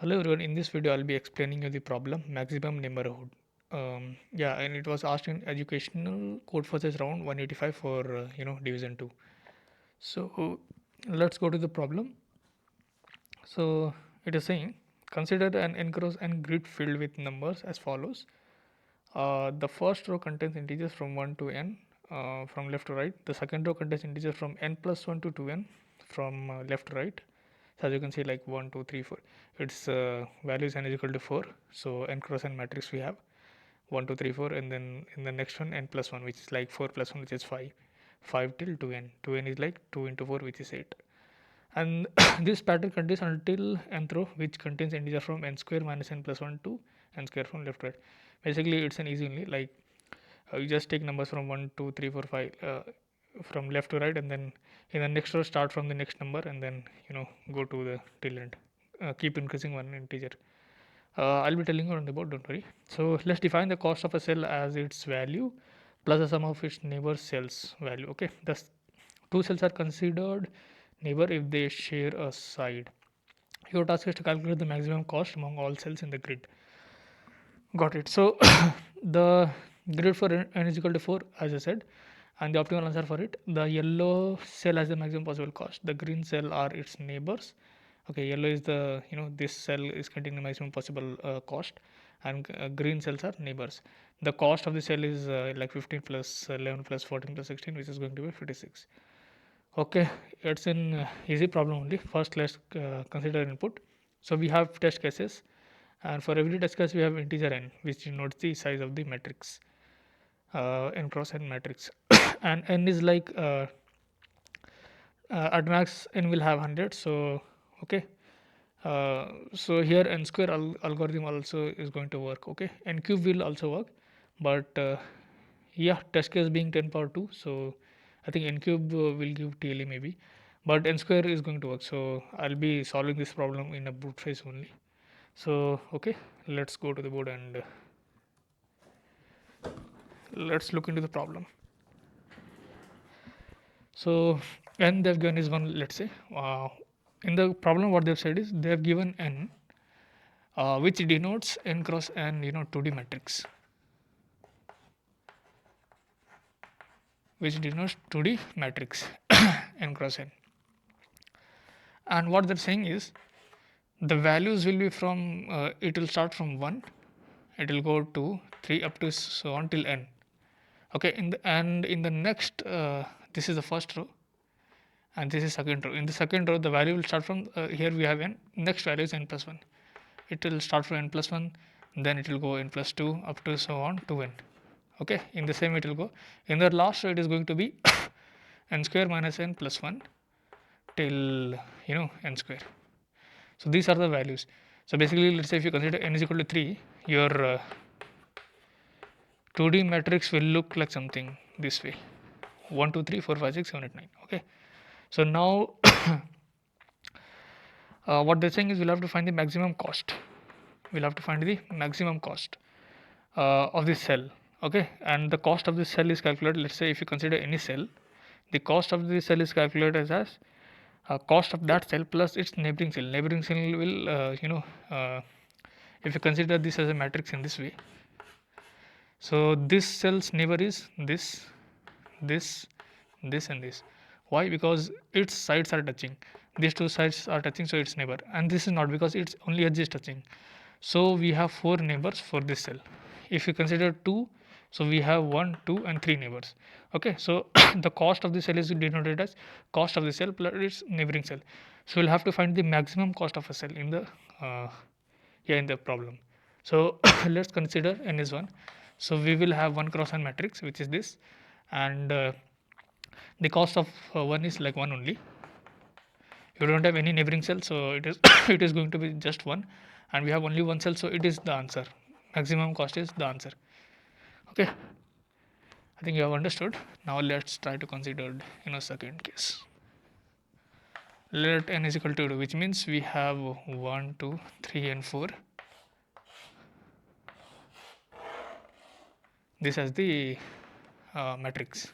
Hello everyone, in this video I'll be explaining you the problem maximum neighborhood. And it was asked in educational Codeforces round 185 for division 2. So let's go to the problem. So it is saying consider an enclosed and grid filled with numbers as follows. The first row contains integers from 1 to n from left to right. The second row contains integers from n plus 1 to 2n from left to right. So as you can see, like 1, 2, 3, 4, its values n is equal to 4. So n cross n matrix we have 1, 2, 3, 4, and then in the next one n plus 1, which is like 4 plus 1, which is 5. 5 till 2n. 2n is like 2 into 4, which is 8. And this pattern continues until nth row, which contains integer from n square minus n plus 1 to n square from left to right. Basically, it's an easy only, like you just take numbers from 1, 2, 3, 4, 5 from left to right, and then in the next row start from the next number, and then go to the till end. Keep increasing one integer. I'll be telling you on the board, don't worry. So let's define the cost of a cell as its value plus the sum of its neighbor cells value. Okay, thus two cells are considered neighbor if they share a side. Your task is to calculate the maximum cost among all cells in the grid. Got it. So the grid for n is equal to 4, as I said, and the optimal answer for it, the yellow cell has the maximum possible cost. The green cell are its neighbors. Okay, yellow is the this cell is containing the maximum possible cost, and green cells are neighbors. The cost of the cell is like 15 plus 11 plus 14 plus 16, which is going to be 56. Okay, it's an easy problem only. First, let's consider input. So we have test cases, and for every test case we have integer n, which denotes the size of the matrix, n cross n matrix. And n is like at max n will have 100. So okay, so here n square algorithm also is going to work. Okay, n cube will also work, but yeah, test case being 10 power 2, so I think n cube will give TLE maybe, but n square is going to work. So I'll be solving this problem in a brute phase only. So okay, let's go to the board and let's look into the problem. So n they've given is 1, let's say. In the problem what they've said is they've given n which denotes n cross n 2D matrix, which denotes 2D matrix n cross n. And what they're saying is the values will be from it will start from 1, it will go to 3 up to so on till n. Okay, in the next this is the first row and this is second row. In the second row the value will start from here we have n, next value is n plus 1. It will start from n plus 1, then it will go n plus 2 up to so on to n. Okay, in the same it will go. In the last row it is going to be n square minus n plus 1 till n square. So these are the values. So basically, let's say if you consider n is equal to 3, your 2D matrix will look like something this way: 1, 2, 3, 4, 5, 6, 7, 8, 9. Okay. So now what they're saying is we'll have to find the maximum cost. We'll have to find the maximum cost of this cell. Okay, and the cost of this cell is calculated. Let's say if you consider any cell, the cost of this cell is calculated as cost of that cell plus its neighboring cell. Neighboring cell will if you consider this as a matrix in this way, so this cell's neighbor is this, this, this, and this. Why? Because its sides are touching. These two sides are touching, so its neighbor. And this is not, because its only edge is touching. So we have 4 neighbors for this cell. If you consider 2, so we have 1, 2, and 3 neighbors. Okay, so the cost of the cell is denoted as cost of the cell plus its neighboring cell. So we'll have to find the maximum cost of a cell in the in the problem. So let's consider n is 1. So we will have 1 cross 1 matrix, which is this, and the cost of 1 is like 1 only. You don't have any neighboring cell, so it is it is going to be just 1, and we have only one cell, so it is the answer. Maximum cost is the answer. Okay, I think you have understood. Now let's try to consider second case. Let n is equal to 2, which means we have 1, 2, 3, and 4. This as the matrix.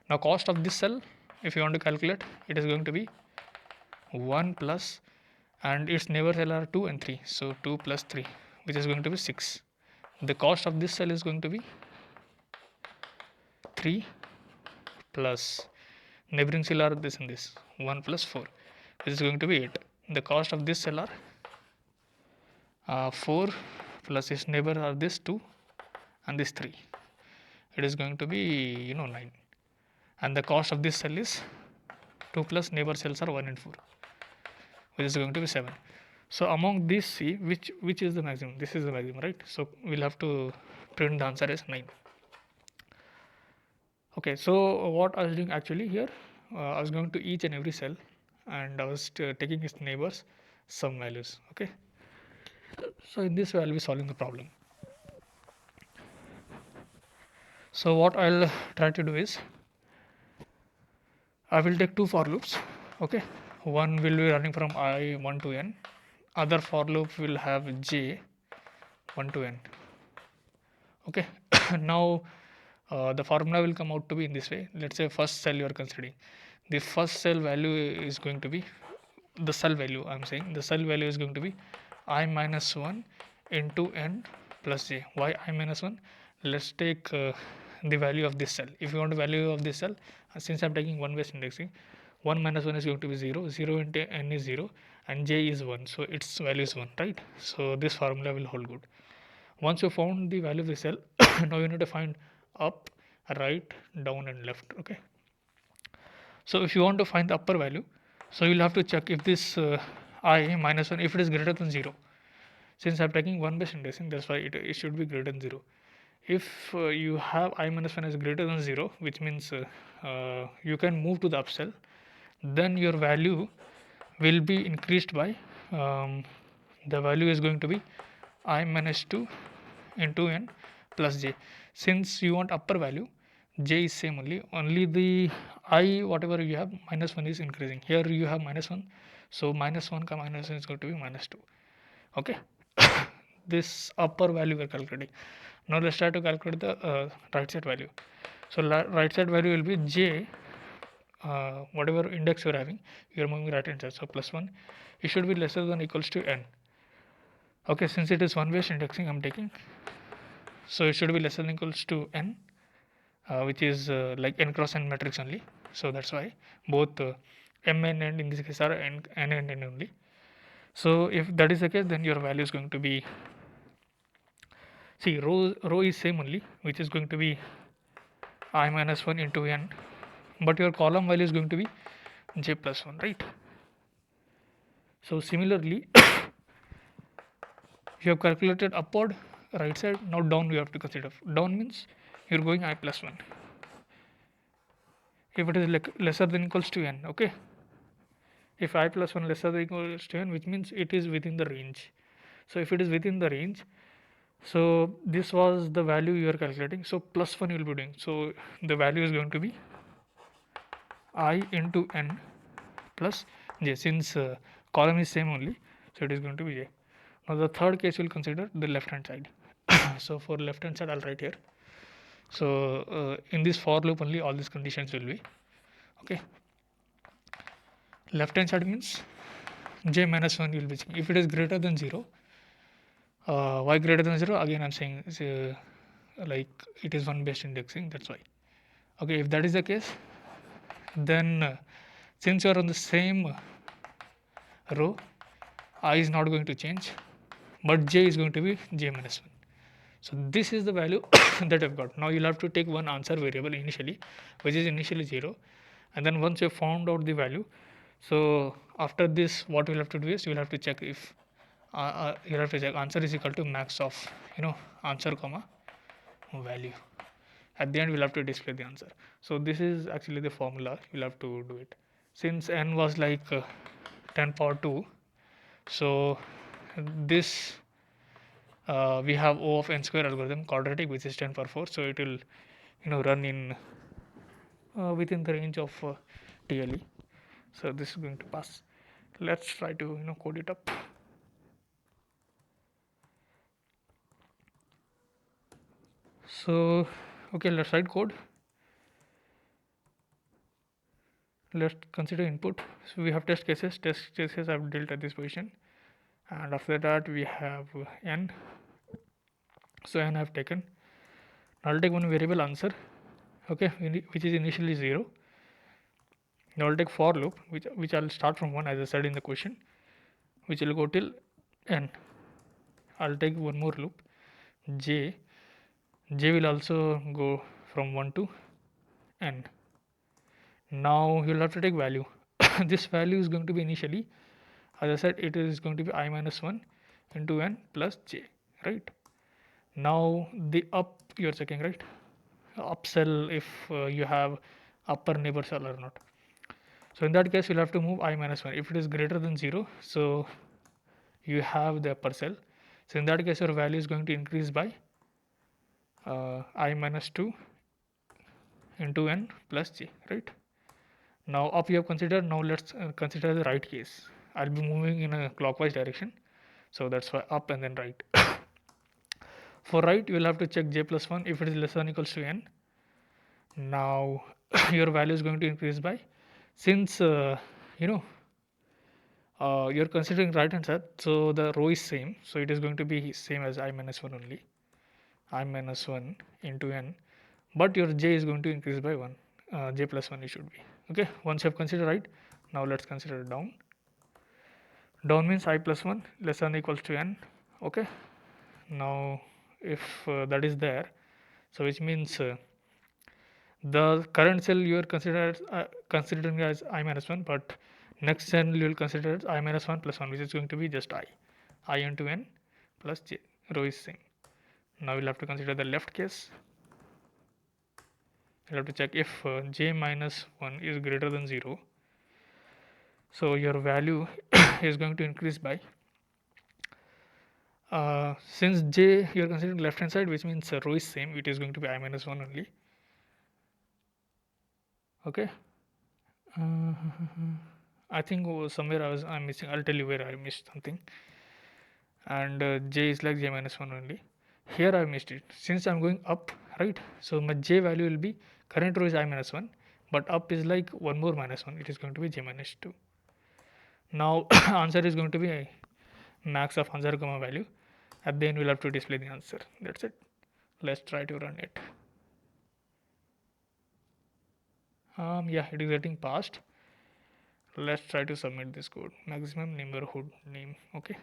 Now cost of this cell, if you want to calculate, it is going to be 1 plus and its neighbor cell are 2 and 3, so 2 plus 3, which is going to be 6. The cost of this cell is going to be 3 plus neighboring cell are this and this, 1 plus 4, which is going to be 8. The cost of this cell are 4 plus its neighbor are this 2 and this 3. It is going to be 9. And the cost of this cell is 2 plus neighbor cells are 1 and 4, which is going to be 7. So among these C, which is the maximum? This is the maximum, right? So we'll have to print the answer as 9. Okay, so what I was doing actually here, I was going to each and every cell and I was taking its neighbors some values. Okay, so in this way I'll be solving the problem. So what I'll try to do is I will take two for loops. Okay, one will be running from I1 to n, other for loop will have j 1 to n. Okay, now the formula will come out to be in this way. Let's say first cell you are considering, the first cell value is going to be the cell value. I'm saying the cell value is going to be I minus 1 into n plus j. Why I minus 1? Let's take the value of this cell. If you want the value of this cell, since I'm taking one based indexing, 1 minus 1 is going to be 0, 0 into n is 0, and j is 1, so its value is 1, right? So this formula will hold good. Once you found the value of the cell, now you need to find up, right, down and left. Okay, so if you want to find the upper value, so you'll have to check if this I minus 1, if it is greater than 0. Since I'm taking one base indexing, that's why it should be greater than 0. If you have I minus 1 is greater than 0, which means you can move to the up cell, then your value will be increased by the value is going to be I minus 2 into n plus j. Since you want upper value, j is same only the I whatever you have minus 1 is increasing. Here you have minus 1, so minus 1 minus 1 is going to be minus 2. Okay, this upper value we are calculating. Now let's try to calculate the right side value. So right side value will be j, whatever index you are having, you are moving right hand side, so plus 1, it should be lesser than equals to n. Okay, since it is one based indexing I'm taking, so it should be lesser than equals to n, which is like n cross n matrix only. So that's why both m and n in this case are n and n only. So if that is the case, then your value is going to be, see, row is same only, which is going to be I minus 1 into n, but your column value is going to be j plus 1, right? So similarly, you have calculated upward right side, now down you have to consider. Down means you're going I plus 1. If it is lesser than equals to n, okay? If I plus 1 lesser than equals to n, which means it is within the range. So if it is within the range, so this was the value you are calculating, so plus 1 you will be doing. So the value is going to be I into n plus j, since column is same only, so it is going to be j. Now the third case we'll consider the left hand side. So for left hand side I'll write here. So in this for loop only all these conditions will be okay. Left hand side means j minus 1 will be checking. If it is greater than 0, why greater than 0? Again I'm saying like it is one based indexing, that's why. Okay, if that is the case, then since you are on the same row, I is not going to change, but j is going to be j minus 1. So this is the value that I've got. Now you'll have to take one answer variable initially, which is initially 0, and then once you found out the value, so after this what you'll have to do is you'll have to check if you'll have to check answer is equal to max of answer comma value. At the end we'll have to display the answer. So this is actually the formula, you'll have to do it. Since n was like 10 power 2, so this we have O of n square algorithm quadratic, which is 10 power 4, so it will run in within the range of TLE. So this is going to pass. Let's try to code it up. So okay, let's write code. Let's consider input. So we have test cases. Test cases I've dealt at this position, and after that we have n. So n I've taken. Now I'll take one variable answer, okay, which is initially 0. Now I'll take for loop, which I'll start from 1 as I said in the question, which will go till n. I'll take one more loop, j. J will also go from 1 to n. Now you'll have to take value. This value is going to be initially, as I said, it is going to be I minus 1 into n plus j, right? Now the up you're checking, right? Upsell if you have upper neighbor cell or not. So in that case, you'll have to move I minus 1. If it is greater than 0, so you have the upper cell. So in that case, your value is going to increase by I minus 2 into n plus j, right? Now up you have considered. Now let's consider the right case. I'll be moving in a clockwise direction, so that's why up and then right. For right, you will have to check j plus 1 if it is less than or equals to n. Now your value is going to increase by, since you know you're considering right hand side, so the row is same, so it is going to be same as I minus 1 only, I minus 1 into n, but your j is going to increase by 1, j plus 1 it should be, okay. Once you have considered right, now let's consider down. Down means I plus 1 less than or equals to n, okay. Now if that is there, so which means the current cell you are considering as I minus 1, but next cell you will consider as I minus 1 plus 1, which is going to be just I into n plus j. Row is same. Now we'll have to consider the left case. We'll have to check if j minus 1 is greater than 0. So your value is going to increase by, since j you are considering left hand side, which means row is same, it is going to be I minus 1 only, okay. uh, I think somewhere I'm missing. I'll tell you where I missed something. And j is like j minus 1 only. Here I missed it. Since I'm going up, right? So my j value will be, current row is I minus 1, but up is like one more minus 1. It is going to be j minus 2. Now answer is going to be max of answer comma value. At the end we'll have to display the answer. That's it. Let's try to run it. Yeah, it is getting passed. Let's try to submit this code. Maximum neighborhood name, okay.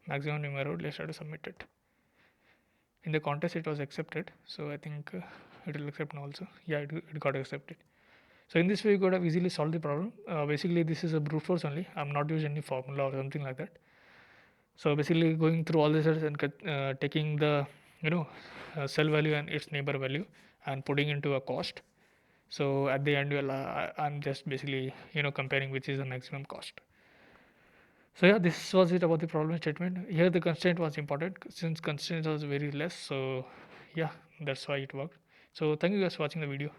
Maximum neighborhood, let's try to submit it. In the contest it was accepted, so I think it will accept now also. Yeah, it got accepted. So in this way you could have easily solved the problem. Basically this is a brute force only. I'm not using any formula or something like that. So basically going through all this and taking the cell value and its neighbor value and putting into a cost. So at the end, well, I'm just basically comparing which is the maximum cost. So yeah, this was it about the problem statement. Here the constraint was important since constraint was very less. So yeah, that's why it worked. So thank you guys for watching the video.